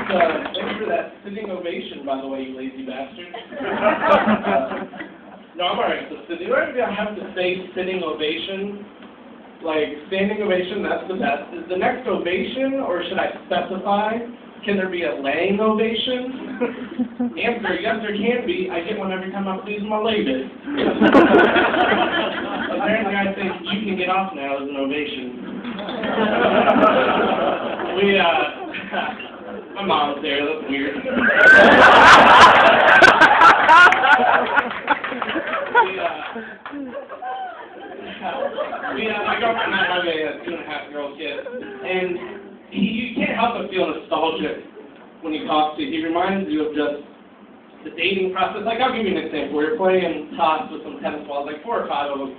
thanks for that sitting ovation, by the way, you lazy bastard. No, I'm alright. So, do I have to say sitting ovation? Like, standing ovation, that's the best. Is the next ovation, or should I specify? Can there be a laying ovation? Answer, yes, there can be. I get one every time I please my lady. Apparently, I think you can get off now as an ovation. My mom's there, that's weird. My girlfriend and I have a 2.5-year-old kid, and you can't help but feel nostalgic when you talk to him. He reminds you of just the dating process. Like, I'll give you an example. We were playing toss with some tennis balls, like 4 or 5 of them,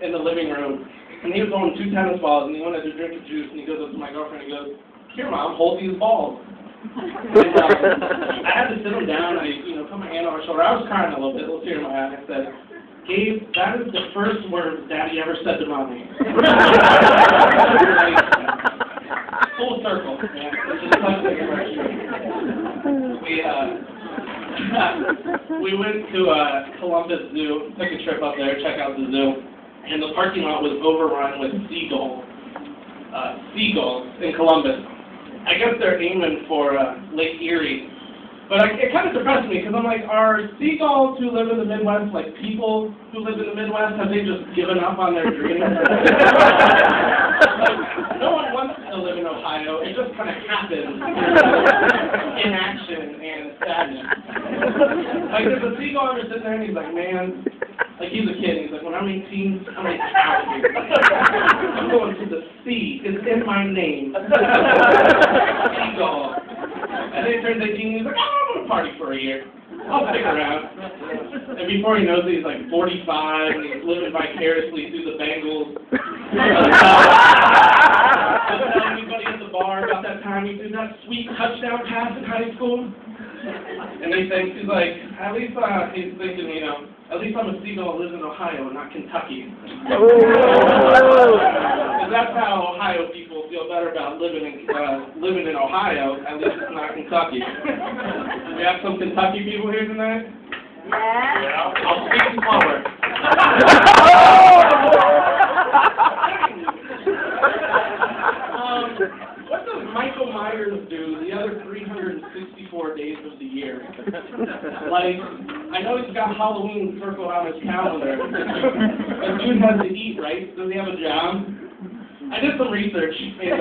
in the living room, and he was holding 2 tennis balls, and he wanted to drink a juice, and he goes up to my girlfriend, and he goes, "Here, Mom, hold these balls." And, I had to sit him down, and I, put my hand on my shoulder. I was crying a little bit, a little tear in my eye, and I said, "Gabe, that is the first word Daddy ever said to Mommy." Like, full circle, man. It's just such a we went to Columbus Zoo, took a trip up there, check out the zoo, and the parking lot was overrun with seagulls in Columbus. I guess they're aiming for Lake Erie. But it kind of depressed me, because I'm like, are seagulls who live in the Midwest like people who live in the Midwest? Have they just given up on their dreams? Like, no one wants to live in Ohio. It just kind of happens. Inaction and sadness. Like, there's a seagull ever sitting there, and he's like, man, like, he's a kid. He's like, when I'm 18, I'm going to get out of here. I'm going to the sea. It's in my name. Seagull. And then he turns 18, and he's like, oh, I'm going to party for a year. I'll stick around. And before he knows it, he's like 45, and he's living vicariously through the Bengals. Doesn't tell anybody at the bar about that time he did that sweet touchdown pass in high school. And he thinks, he's like, at least he's thinking, at least I'm a seagull who lives in Ohio and not Kentucky. Because that's how Ohio people feel better about living in Ohio, at least it's not Kentucky. We have some Kentucky people here tonight? Yeah. I'll speak slower. What does Michael Myers do the other 364 days of the year? Like, I know he's got Halloween circled on his calendar. And dude has to eat, right? Does he have a job? I did some research and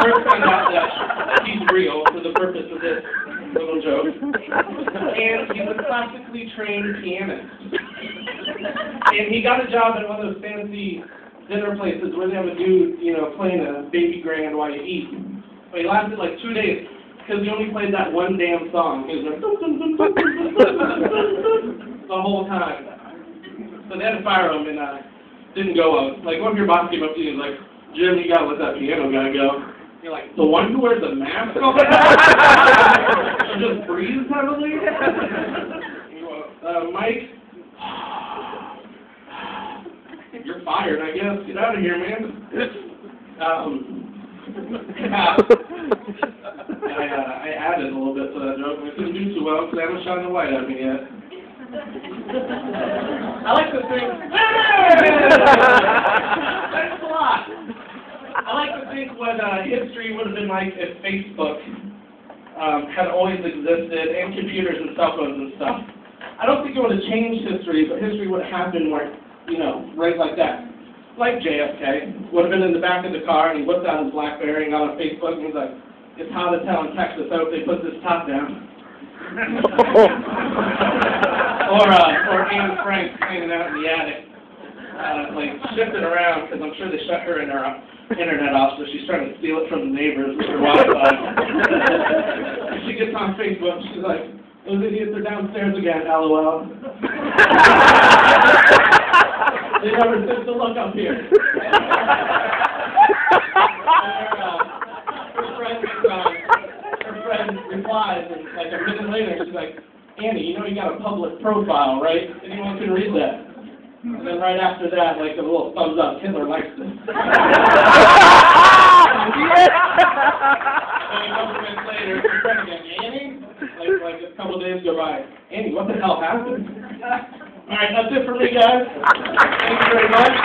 first found out that he's real for the purpose of this little joke. And he's a classically trained pianist. And he got a job at one of those fancy dinner places where they have a dude, playing a baby grand while you eat. But he lasted like 2 days because he only played that one damn song. He was like, dum, dum, dum, dum, dum, dum, dum, the whole time. So they had to fire him, and didn't go up. Like, one of your boss came up to you and was like, Jim, you gotta let that piano guy go. You're like, the one who wears a mask all the time? And just breathes heavily? Mike? You're fired, I guess. Get out of here, man. I added a little bit to that joke. I couldn't do too well because I haven't shined the light at me yet. I like to think... Thanks a lot. I like to think what history would have been like if Facebook had always existed, and computers and cell phones and stuff. I don't think it would have changed history, but history would have happened where, right like that. Like JFK, would have been in the back of the car, and he whipped out his BlackBerry and got on Facebook, and he's like, it's hot as hell in Texas, I hope they put this top down. or Anne Frank hanging out in the attic, shifting around, because I'm sure they shut her internet off, so she's trying to steal it from the neighbors with her Wi-Fi. She gets on Facebook, she's like, those idiots are downstairs again, LOL. They never took the look up here. Her friend replies, and like a minute later, she's like, Annie, you got a public profile, right? Anyone can read that. And then right after that, like a little thumbs up, Hitler likes this. a couple minutes later, she's trying to get Annie. Like a couple days go by. Annie, what the hell happened? All right, that's it for me, guys. Thank you very much.